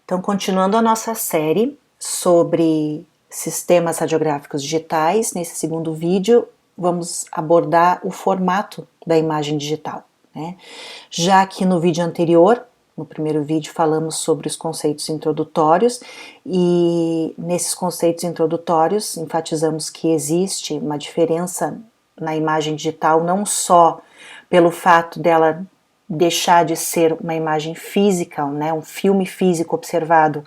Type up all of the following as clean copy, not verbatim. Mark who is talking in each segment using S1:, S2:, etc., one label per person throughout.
S1: Então, continuando a nossa série sobre sistemas radiográficos digitais, nesse segundo vídeo vamos abordar o formato da imagem digital, né? Já que no vídeo anterior, no primeiro vídeo, falamos sobre os conceitos introdutórios e nesses conceitos introdutórios enfatizamos que existe uma diferença na imagem digital, não só pelo fato dela deixar de ser uma imagem física, né, um filme físico observado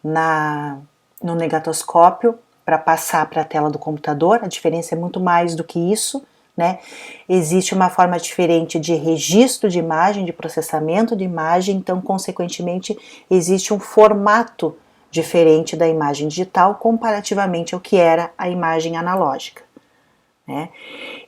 S1: no negatoscópio para passar para a tela do computador. A diferença é muito mais do que isso, né? Existe uma forma diferente de registro de imagem, de processamento de imagem, então, consequentemente, existe um formato diferente da imagem digital comparativamente ao que era a imagem analógica, né?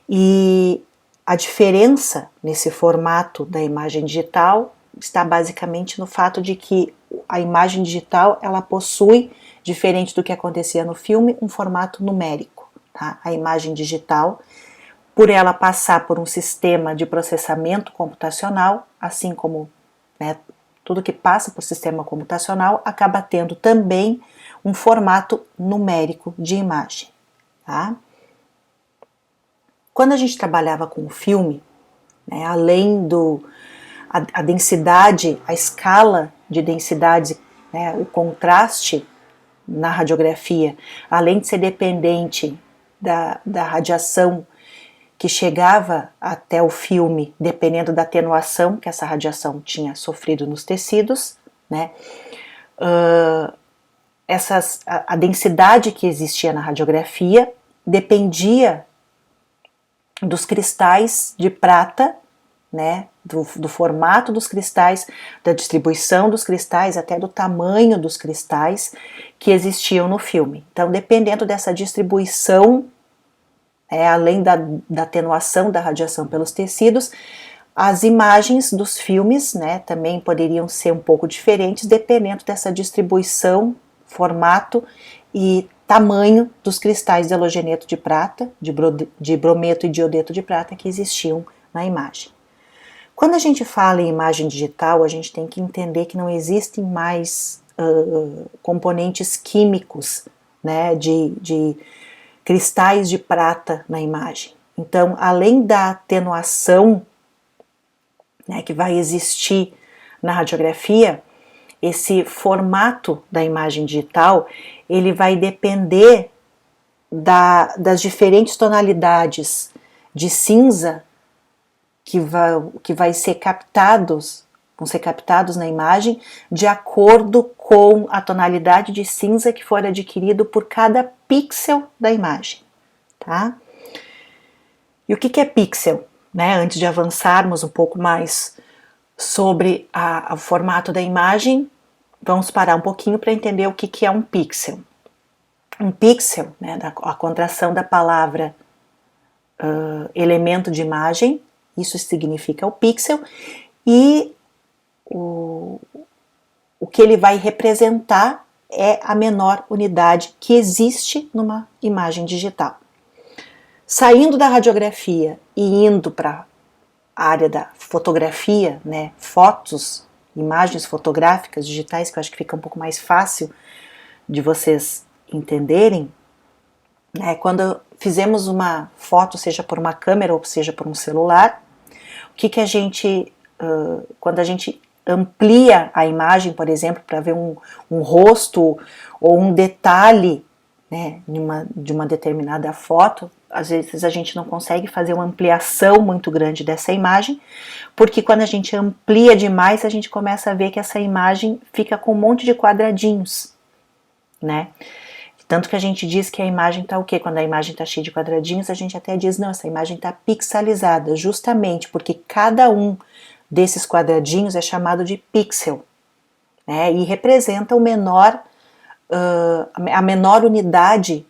S1: E a diferença nesse formato da imagem digital está basicamente no fato de que a imagem digital ela possui, diferente do que acontecia no filme, um formato numérico, tá? A imagem digital, por ela passar por um sistema de processamento computacional, assim como, né, tudo que passa por sistema computacional, acaba tendo também um formato numérico de imagem, tá? Quando a gente trabalhava com o filme, né, além a densidade, a escala de densidade, né, o contraste na radiografia, além de ser dependente da radiação que chegava até o filme, dependendo da atenuação que essa radiação tinha sofrido nos tecidos, né, a densidade que existia na radiografia dependia dos cristais de prata, né, do formato dos cristais, da distribuição dos cristais, até do tamanho dos cristais que existiam no filme. Então, dependendo dessa distribuição, além da atenuação da radiação pelos tecidos, as imagens dos filmes, né, também poderiam ser um pouco diferentes, dependendo dessa distribuição, formato e tamanho dos cristais de halogeneto de prata, de brometo e de iodeto de prata que existiam na imagem. Quando a gente fala em imagem digital, a gente tem que entender que não existem mais componentes químicos, né, de cristais de prata na imagem. Então, além da atenuação, né, que vai existir na radiografia, esse formato da imagem digital, ele vai depender das diferentes tonalidades de cinza que vão ser captados na imagem de acordo com a tonalidade de cinza que for adquirido por cada pixel da imagem, tá? E o que é pixel, né? Antes de avançarmos um pouco mais sobre o formato da imagem, vamos parar um pouquinho para entender o que é um pixel. Um pixel, né, a contração da palavra elemento de imagem, isso significa o pixel, e o que ele vai representar é a menor unidade que existe numa imagem digital. Saindo da radiografia e indo para a área da fotografia, né, fotos, imagens fotográficas digitais, que eu acho que fica um pouco mais fácil de vocês entenderem, né, quando fizemos uma foto, seja por uma câmera ou seja por um celular, que a gente, quando a gente amplia a imagem, por exemplo, para ver um rosto ou um detalhe, né, de uma determinada foto, às vezes a gente não consegue fazer uma ampliação muito grande dessa imagem, porque quando a gente amplia demais, a gente começa a ver que essa imagem fica com um monte de quadradinhos, né? Tanto que a gente diz que a imagem está o quê? Quando a imagem está cheia de quadradinhos, a gente até diz, não, essa imagem está pixelizada, justamente porque cada um desses quadradinhos é chamado de pixel, né? E representa a menor unidade,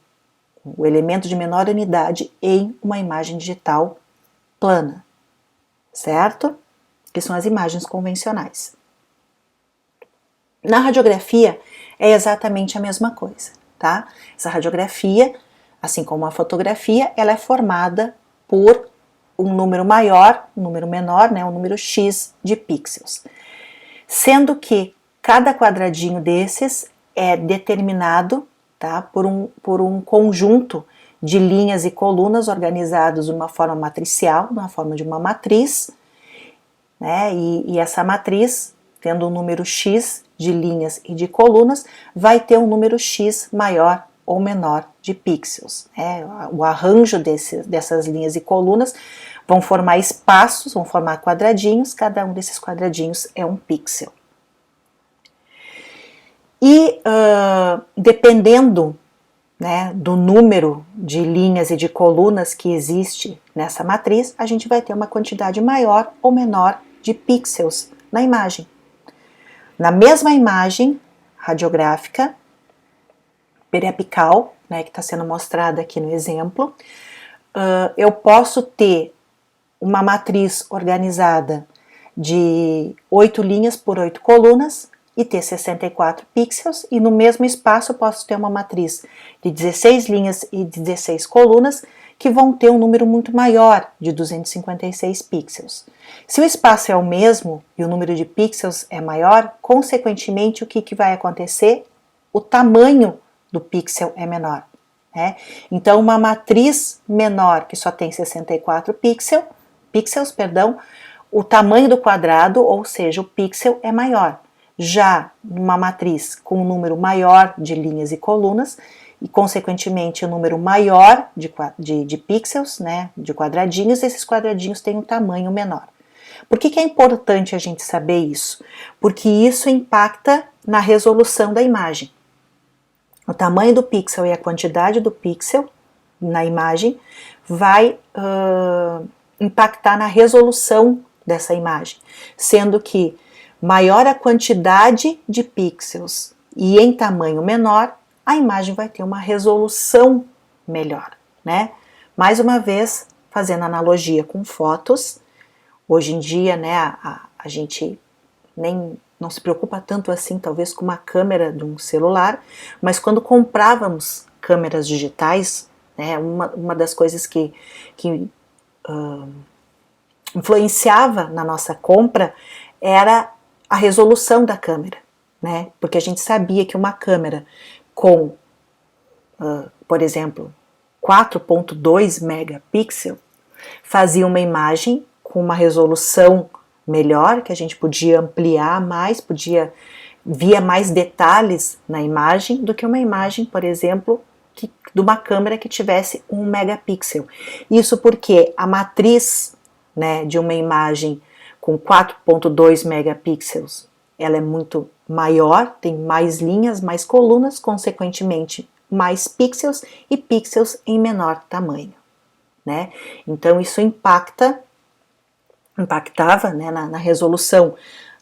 S1: o elemento de menor unidade em uma imagem digital plana, certo? Que são as imagens convencionais. Na radiografia é exatamente a mesma coisa, tá? Essa radiografia, assim como a fotografia, ela é formada por um número maior, um número menor, né, um número X de pixels. Sendo que cada quadradinho desses é determinado, tá, por um conjunto de linhas e colunas organizados de uma forma matricial, na forma de uma matriz, né, e essa matriz, tendo um número x de linhas e de colunas, vai ter um número x maior ou menor de pixels. Né? O arranjo dessas linhas e colunas vão formar espaços, vão formar quadradinhos, cada um desses quadradinhos é um pixel. E dependendo, né, do número de linhas e de colunas que existe nessa matriz, a gente vai ter uma quantidade maior ou menor de pixels na imagem. Na mesma imagem radiográfica periapical, né, que está sendo mostrada aqui no exemplo, eu posso ter uma matriz organizada de 8 linhas por 8 colunas e ter 64 pixels, e no mesmo espaço eu posso ter uma matriz de 16 linhas e 16 colunas que vão ter um número muito maior, de 256 pixels. Se o espaço é o mesmo e o número de pixels é maior, consequentemente o que vai acontecer? O tamanho do pixel é menor. Né? Então uma matriz menor que só tem 64 pixels, o tamanho do quadrado, ou seja, o pixel é maior. Já numa matriz com um número maior de linhas e colunas, e consequentemente um número maior de pixels, né, de quadradinhos, esses quadradinhos têm um tamanho menor. Por que é importante a gente saber isso? Porque isso impacta na resolução da imagem. O tamanho do pixel e a quantidade do pixel na imagem vai impactar na resolução dessa imagem, sendo que maior a quantidade de pixels e em tamanho menor, a imagem vai ter uma resolução melhor, né? Mais uma vez, fazendo analogia com fotos, hoje em dia, né, a gente não se preocupa tanto assim, talvez, com uma câmera de um celular, mas quando comprávamos câmeras digitais, né, uma das coisas que influenciava na nossa compra era a resolução da câmera, né? Porque a gente sabia que uma câmera com, por exemplo, 4.2 megapixels fazia uma imagem com uma resolução melhor, que a gente podia ampliar mais, via mais detalhes na imagem do que uma imagem, por exemplo, de uma câmera que tivesse 1 megapixel. Isso porque a matriz, né, de uma imagem com 4.2 megapixels, ela é muito maior, tem mais linhas, mais colunas, consequentemente mais pixels e pixels em menor tamanho, né? Então isso impactava, né, na resolução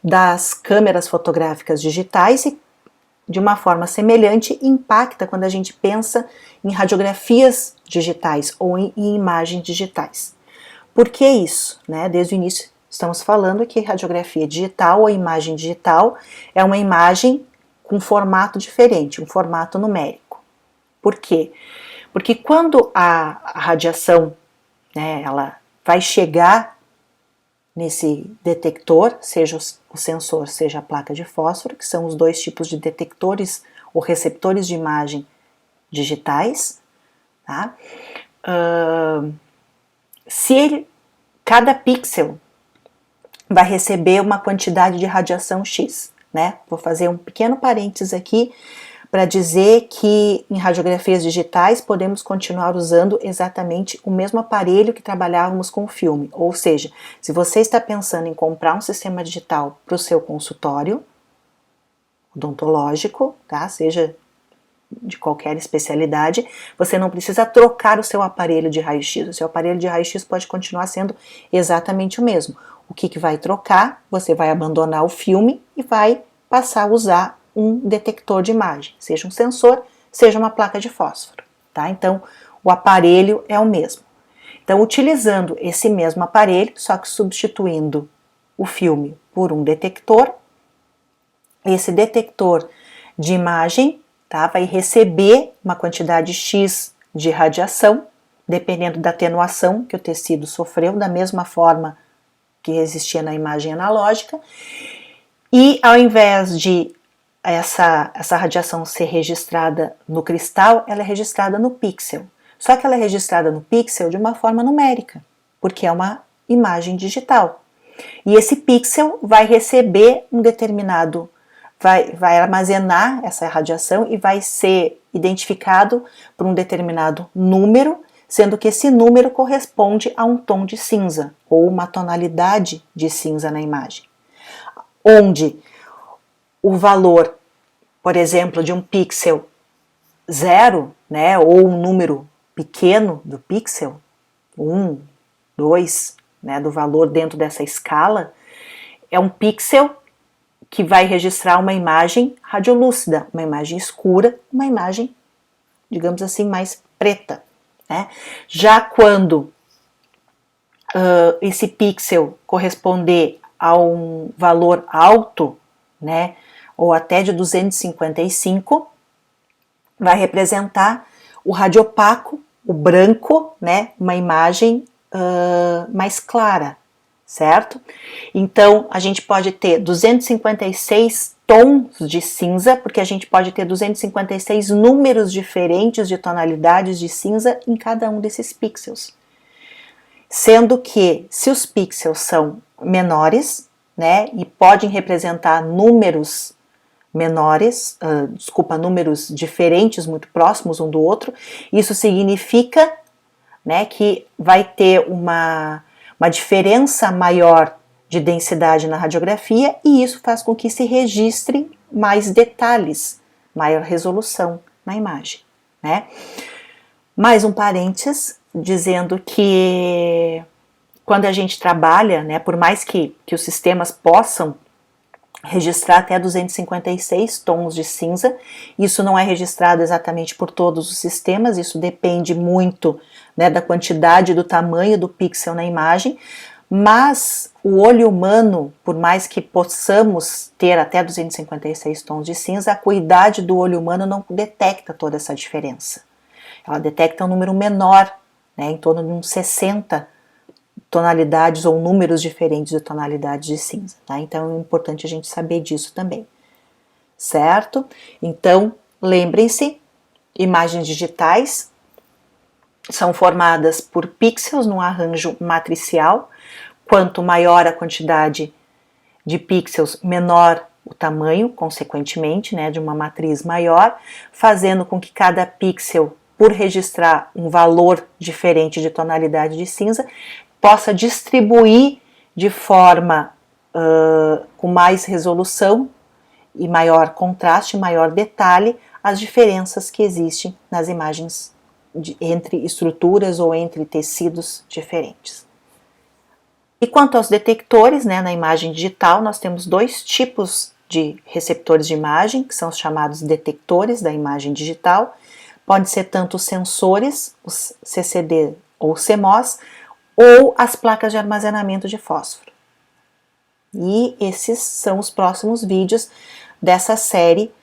S1: das câmeras fotográficas digitais e de uma forma semelhante impacta quando a gente pensa em radiografias digitais ou em imagens digitais. Por que isso? Né? Desde o início estamos falando que radiografia digital ou imagem digital é uma imagem com formato diferente, um formato numérico. Por quê? Porque quando a radiação, né, ela vai chegar nesse detector, seja o sensor, seja a placa de fósforo, que são os dois tipos de detectores ou receptores de imagem digitais, tá? Cada pixel vai receber uma quantidade de radiação X, né? Vou fazer um pequeno parênteses aqui para dizer que em radiografias digitais podemos continuar usando exatamente o mesmo aparelho que trabalhávamos com o filme, ou seja, se você está pensando em comprar um sistema digital para o seu consultório odontológico, tá? Seja de qualquer especialidade, você não precisa trocar o seu aparelho de raio-x, o seu aparelho de raio-x pode continuar sendo exatamente o mesmo. O que vai trocar? Você vai abandonar o filme e vai passar a usar um detector de imagem, seja um sensor, seja uma placa de fósforo, tá? Então, o aparelho é o mesmo. Então, utilizando esse mesmo aparelho, só que substituindo o filme por um detector, esse detector de imagem, tá, vai receber uma quantidade X de radiação, dependendo da atenuação que o tecido sofreu, da mesma forma que existia na imagem analógica, e ao invés de essa radiação ser registrada no cristal, ela é registrada no pixel. Só que ela é registrada no pixel de uma forma numérica, porque é uma imagem digital. E esse pixel vai receber um determinado, vai armazenar essa radiação e vai ser identificado por um determinado número, sendo que esse número corresponde a um tom de cinza, ou uma tonalidade de cinza na imagem. Onde o valor, por exemplo, de um pixel 0, né, ou um número pequeno do pixel, 1, 2, né, do valor dentro dessa escala, é um pixel que vai registrar uma imagem radiolúcida, uma imagem escura, uma imagem, digamos assim, mais preta. Né? Já quando esse pixel corresponder a um valor alto, né, ou até de 255, vai representar o radiopaco, o branco, né, uma imagem mais clara, certo? Então, a gente pode ter 256 tons de cinza, porque a gente pode ter 256 números diferentes de tonalidades de cinza em cada um desses pixels. Sendo que, se os pixels são menores, né, e podem representar números menores, números diferentes, muito próximos um do outro, isso significa, né, que vai ter uma diferença maior de densidade na radiografia e isso faz com que se registre mais detalhes, maior resolução na imagem. Né? Mais um parênteses, dizendo que quando a gente trabalha, né, por mais que os sistemas possam registrar até 256 tons de cinza, isso não é registrado exatamente por todos os sistemas, isso depende muito, né, da quantidade, do tamanho do pixel na imagem, mas o olho humano, por mais que possamos ter até 256 tons de cinza, a acuidade do olho humano não detecta toda essa diferença. Ela detecta um número menor, né, em torno de uns 60 tonalidades ou números diferentes de tonalidades de cinza, tá? Então é importante a gente saber disso também, certo? Então, lembrem-se, imagens digitais são formadas por pixels num arranjo matricial. Quanto maior a quantidade de pixels, menor o tamanho, consequentemente, né, de uma matriz maior, fazendo com que cada pixel, por registrar um valor diferente de tonalidade de cinza, possa distribuir de forma com mais resolução e maior contraste, maior detalhe, as diferenças que existem nas imagens entre estruturas ou entre tecidos diferentes. E quanto aos detectores, né, na imagem digital, nós temos dois tipos de receptores de imagem, que são os chamados detectores da imagem digital. Pode ser tanto os sensores, os CCD ou CMOS, ou as placas de armazenamento de fósforo. E esses são os próximos vídeos dessa série